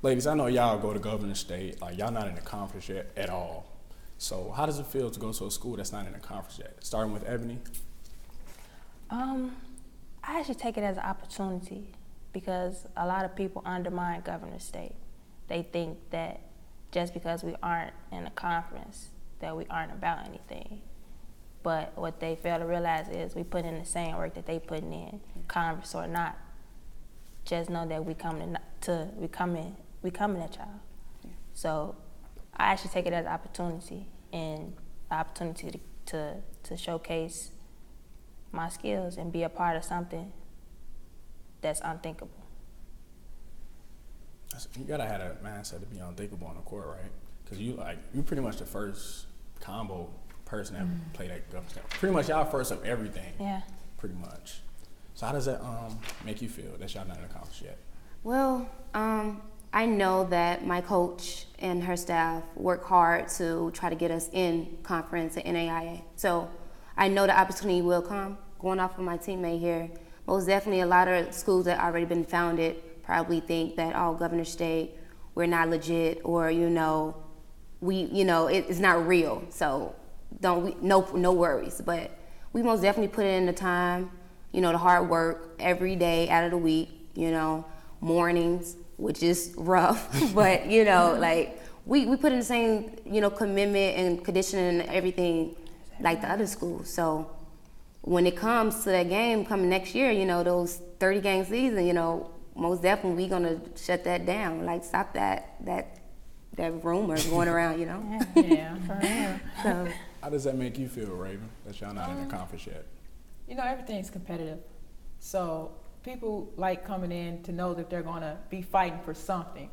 Ladies, I know y'all go to Governor State. Like, y'all not in the conference yet at all. So how does it feel to go to a school that's not in the conference yet? Starting with Ebony. I actually take it as an opportunity because a lot of people undermine Governor State. They think that just because we aren't in a conference, that we aren't about anything. But what they fail to realize is we put in the same work that they putting in, conference or not. Just know that we coming at y'all. Yeah. So I actually take it as an opportunity and an opportunity to showcase my skills and be a part of something that's unthinkable. You gotta have a mindset to be unthinkable on the court, right? Because you pretty much the first combo person that played at Governor State. Pretty much y'all first of everything. Yeah. Pretty much. So how does that make you feel that y'all not in the conference yet? Well, I know that my coach and her staff work hard to try to get us in conference at NAIA. So I know the opportunity will come. Going off of my teammate here, most definitely a lot of schools that already been founded probably think that, oh, Governor State, we're not legit, or it's not real. So no worries. But we most definitely put in the time, the hard work every day out of the week, mornings, which is rough, but we put in the same, commitment and conditioning and everything like the other schools. So when it comes to that game coming next year, those 30-game season, most definitely we're gonna shut that down. Like, stop that rumor going around, Yeah, for real. So, how does that make you feel, Raven, that y'all not in the conference yet? Everything's competitive. So people like coming in to know that they're gonna be fighting for something,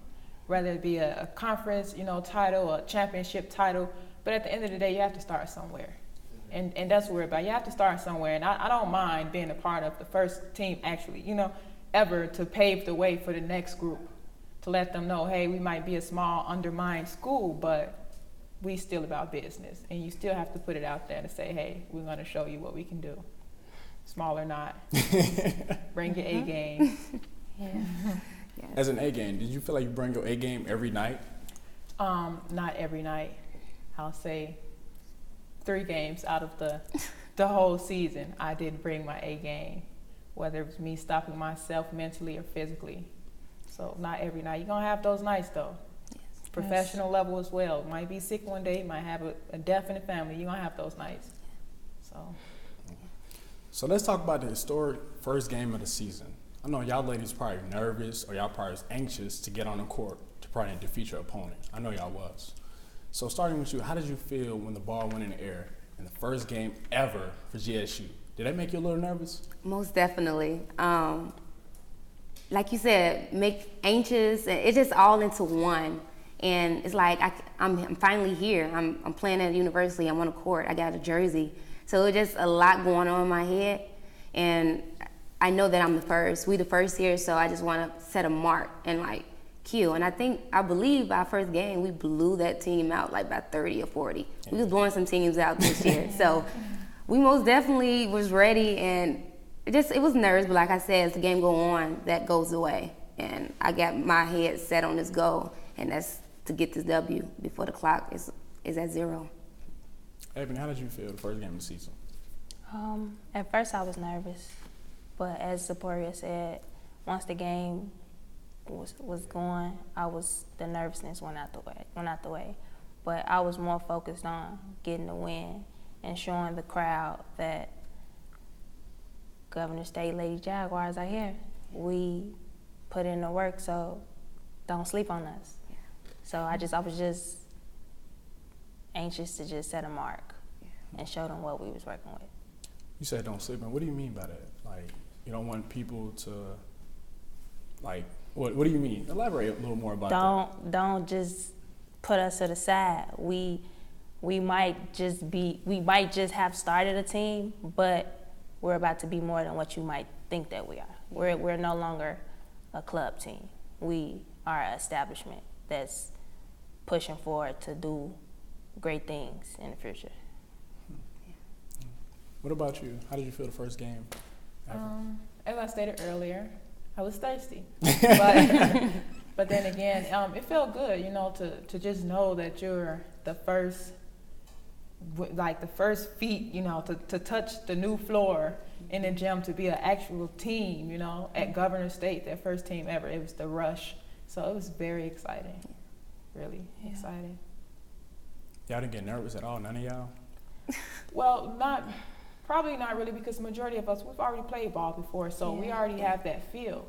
whether it be a conference, title, a championship title. But at the end of the day, you have to start somewhere. And that's what we're about. You have to start somewhere. And I don't mind being a part of the first team, actually, ever to pave the way for the next group, to let them know, hey, we might be a small, undermined school, but we still about business. And you still have to put it out there to say, hey, we're going to show you what we can do. Small or not. Bring your A game. yeah. Yes. As an A game, did you feel like you bring your A game every night? Not every night. I'll say 3 games out of the whole season, I didn't bring my A game, whether it was me stopping myself mentally or physically. So not every night. You're going to have those nights, though. Yes. Professional level as well. Might be sick one day, might have a death in the family. You're going to have those nights. So let's talk about the historic first game of the season. I know y'all ladies probably nervous or y'all probably anxious to get on the court to probably defeat your opponent. I know y'all was. So starting with you, how did you feel when the ball went in the air in the first game ever for GSU? Did that make you a little nervous? Most definitely. Like you said, make anxious, and it's just all into one. And it's like I'm finally here. I'm playing at a university. I'm on a court. I got a jersey. So it's just a lot going on in my head. And I know that I'm the first. We the first here, so I just want to set a mark and kill. And I believe our first game, we blew that team out by 30 or 40. We was blowing some teams out this year. So we most definitely was ready, and it was nerves, but like I said, as the game go on, that goes away. And I got my head set on this goal, and that's to get this W before the clock is at 0. Ebony, how did you feel the first game of the season? At first I was nervous, but as Zaporia said, once the game was going, the nervousness went out the way. But I was more focused on getting the win and showing the crowd that Governor State Lady Jaguars are here. We put in the work, so don't sleep on us. Yeah. So I was just anxious to just set a mark and show them what we was working with. You said don't sleep on. What do you mean by that? You don't want people to, what do you mean? Elaborate a little more about that. Don't just put us to the side. We might just have started a team, but we're about to be more than what you might think that we are. We're no longer a club team. We are an establishment that's pushing forward to do great things in the future. What about you? How did you feel the first game ever? As I stated earlier, I was thirsty. But But then again, it felt good, to just know that you're the first, like the first feet, to touch the new floor in the gym, to be an actual team, at Governor State, their first team ever. It was the Rush. So it was very exciting, really exciting. Y'all didn't get nervous at all, none of y'all? Well, probably not really, because the majority of us, we've already played ball before, so we already have that feel.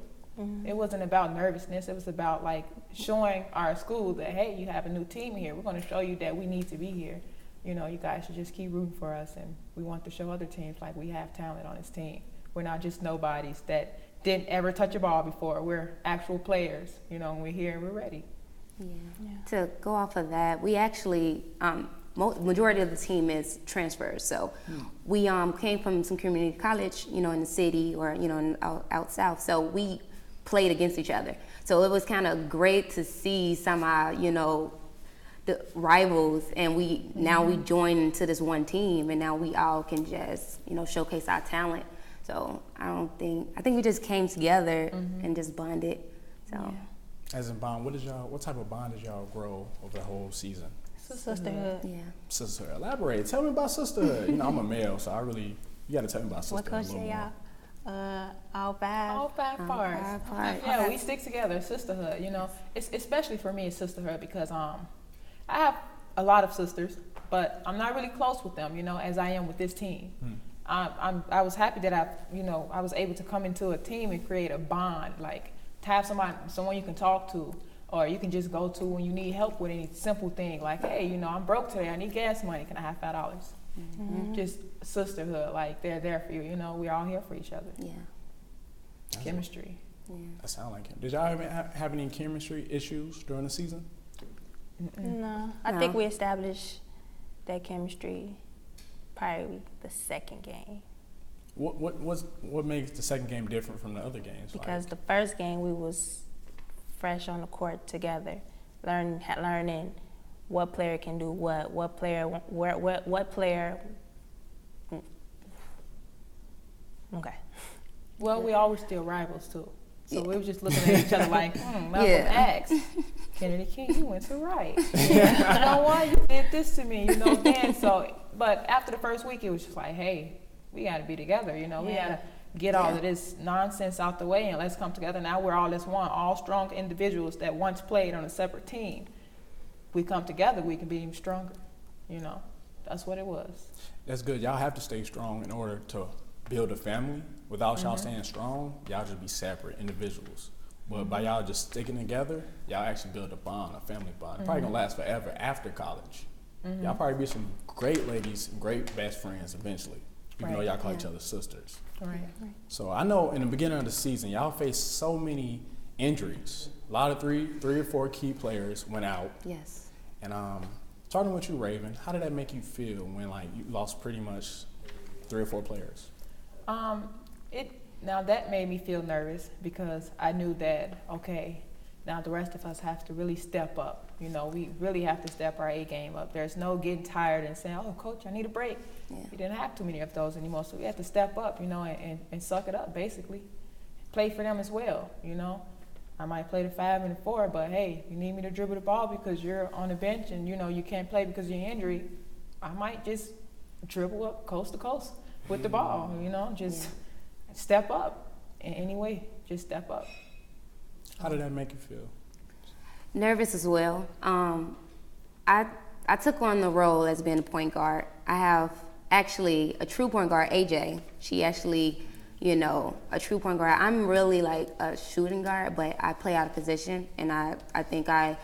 It wasn't about nervousness. It was about like showing our school that, hey, you have a new team here. We're going to show you that we need to be here. You guys should just keep rooting for us, and we want to show other teams like we have talent on this team. We're not just nobodies that didn't ever touch a ball before. We're actual players, and we're here and we're ready. Yeah. To go off of that, we actually, majority of the team is transfers. So we came from some community college, in the city or, out south. So we played against each other. So it was kind of great to see some, the rivals, and now we join into this one team, and now we all can just, showcase our talent. So I think we just came together and just bonded. So. Yeah. As in bond, what type of bond did y'all grow over the whole season? Sisterhood. Yeah. Sisterhood. Elaborate. Tell me about sisterhood. I'm a male, so you got to tell me about sisterhood. What coach say, y'all? All five. All five parts. Yeah, we stick together, sisterhood. It's especially for me, it's sisterhood, because I have a lot of sisters, but I'm not really close with them, as I am with this team. I was happy that I was able to come into a team and create a bond, like to have someone you can talk to, or you can just go to when you need help with any simple thing, like, hey, I'm broke today, I need gas money, can I have $5? Just sisterhood, like they're there for you, we're all here for each other. Yeah. Chemistry. Yeah. That sounds like it. Did y'all have any chemistry issues during the season? No. I think we established that chemistry probably the second game. What makes the second game different from the other games? Because the first game we was fresh on the court together, learning what player can do what player. Okay. Well, we always still rivals too. So we were just looking at each other like, Malcolm X, Kennedy King, you went to right. You know what? You did this to me, then. But after the first week, it was just like, hey, we got to be together, we got to get all of this nonsense out the way, and let's come together. Now we're all as one, all strong individuals that once played on a separate team. We come together, we can be even stronger, That's what it was. That's good. Y'all have to stay strong in order to build a family. Without y'all staying strong, y'all just be separate individuals. But by y'all just sticking together, y'all actually build a bond, a family bond. Probably gonna last forever after college. Y'all probably be some great ladies, great best friends eventually, even though y'all call each other sisters. Right. So I know in the beginning of the season, y'all faced so many injuries. A lot of three or four key players went out. Yes. And starting with you, Raven, how did that make you feel when you lost pretty much 3 or 4 players? Now that made me feel nervous, because I knew that, okay, now the rest of us have to really step up. We really have to step our A game up. There's no getting tired and saying, oh, coach, I need a break. Yeah. We didn't have too many of those anymore, so we had to step up, and suck it up, basically. Play for them as well, I might play the 5 and the 4, but hey, you need me to dribble the ball because you're on the bench and you can't play because of your injury. I might just dribble up coast to coast with the ball, just step up in any way, just step up. How did that make you feel? Nervous as well. I took on the role as being a point guard. I have actually a true point guard, AJ. She actually, a true point guard. I'm really like a shooting guard, but I play out of position, and I think I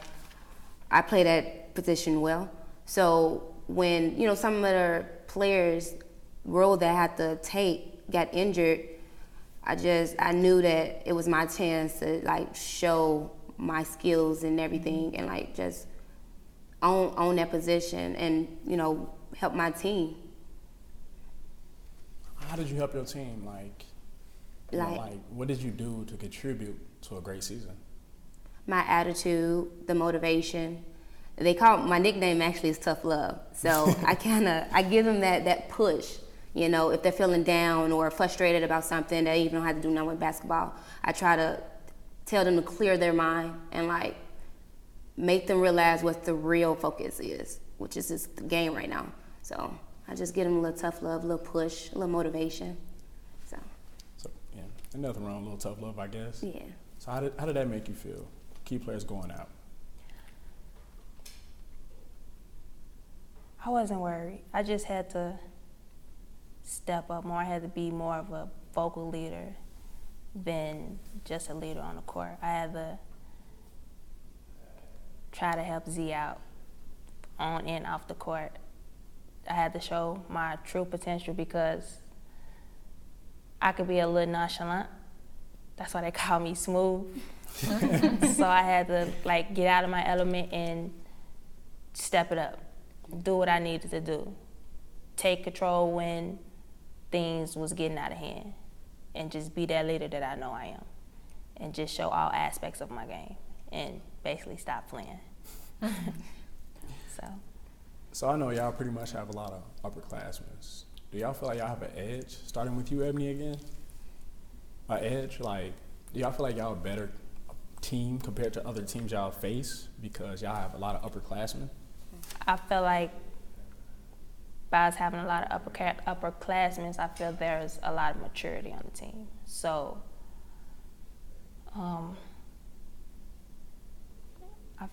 play that position well. So when, some of the players' role that I had to take got injured, I knew that it was my chance to show my skills and everything, and just own that position and help my team. How did you help your team? What did you do to contribute to a great season? My attitude, the motivation. My nickname actually is Tough Love. So I give them that push. If they're feeling down or frustrated about something, they even don't have to do nothing with basketball. I try to tell them to clear their mind and like make them realize what the real focus is, which is just the game right now. So I just give them a little tough love, a little push, a little motivation. So yeah, and nothing wrong with a little tough love, I guess. Yeah. So how did that make you feel? Key players going out. I wasn't worried. I just had to step up more. I had to be more of a vocal leader than just a leader on the court. I had to try to help Z out on and off the court. I had to show my true potential because I could be a little nonchalant. That's why they call me smooth. So I had to like get out of my element and step it up, do what I needed to do, take control when things was getting out of hand, and just be that leader that I know I am, and just show all aspects of my game, and basically stop playing. So I know y'all pretty much have a lot of upperclassmen. Do y'all feel like y'all have an edge, starting with you, Ebony, again? An edge? Like, do y'all feel like y'all a better team compared to other teams y'all face because y'all have a lot of upperclassmen? I feel like by us having a lot of upperclassmen, I feel there's a lot of maturity on the team. So I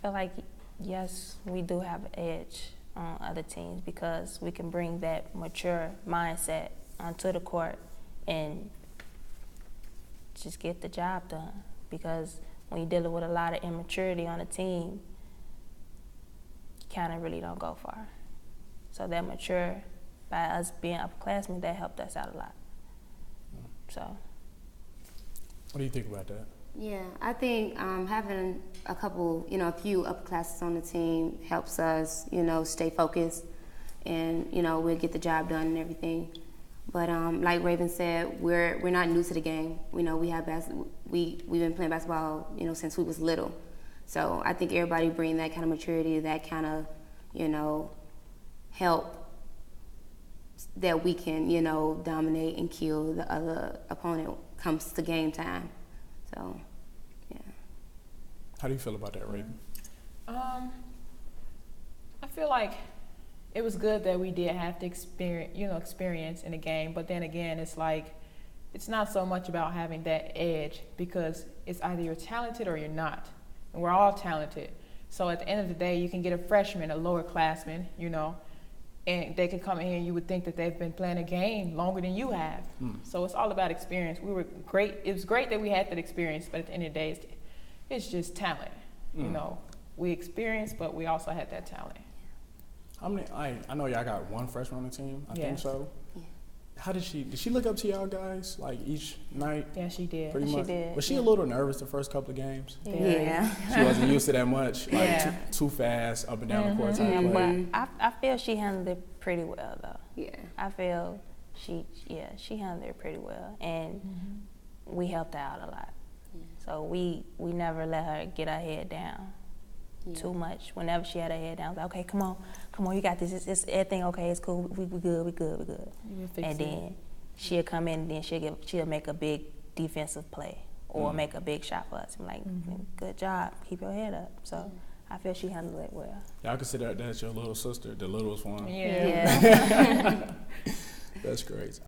feel like, yes, we do have an edge on other teams because we can bring that mature mindset onto the court and just get the job done. Because when you're dealing with a lot of immaturity on a team, you kind of really don't go far. So that mature, by us being upperclassmen, that helped us out a lot. So. What do you think about that? Yeah, I think having a couple, a few upperclassmen on the team helps us, stay focused, and we'll get the job done and everything. But like Raven said, we're not new to the game. We have we've been playing basketball, since we was little. So I think everybody bring that kind of maturity, that kind of, help that we can, dominate and kill the other opponent comes to game time. So, yeah. How do you feel about that, Raven? I feel like it was good that we did have the experience in the game, but then again, it's like, it's not so much about having that edge because it's either you're talented or you're not. And we're all talented. So at the end of the day, you can get a freshman, a lower classman, and they could come in here and you would think that they've been playing a game longer than you have. So it's all about experience. We were great. It was great that we had that experience, but at the end of the day, it's just talent. We experienced, but we also had that talent. How many? I know y'all got one freshman on the team. I think so. Yeah. How did she look up to y'all guys like each night? Yeah, she did. Pretty much. She did. Was she a little nervous the first couple of games? Yeah. She wasn't used to that much, like Yeah. too fast, up and down the court type play. But I feel she handled it pretty well, though. Yeah. I feel she handled it pretty well, and we helped her out a lot. Yeah. So we never let her get her head down too much. Whenever she had her head down, I was like, okay, come on, you got this. It's everything okay. It's cool. We good. And then she'll come in and then she'll make a big defensive play or make a big shot for us. I'm like, good job. Keep your head up. So I feel she handled it well. Y'all consider that your little sister, the littlest one? Yeah. That's great.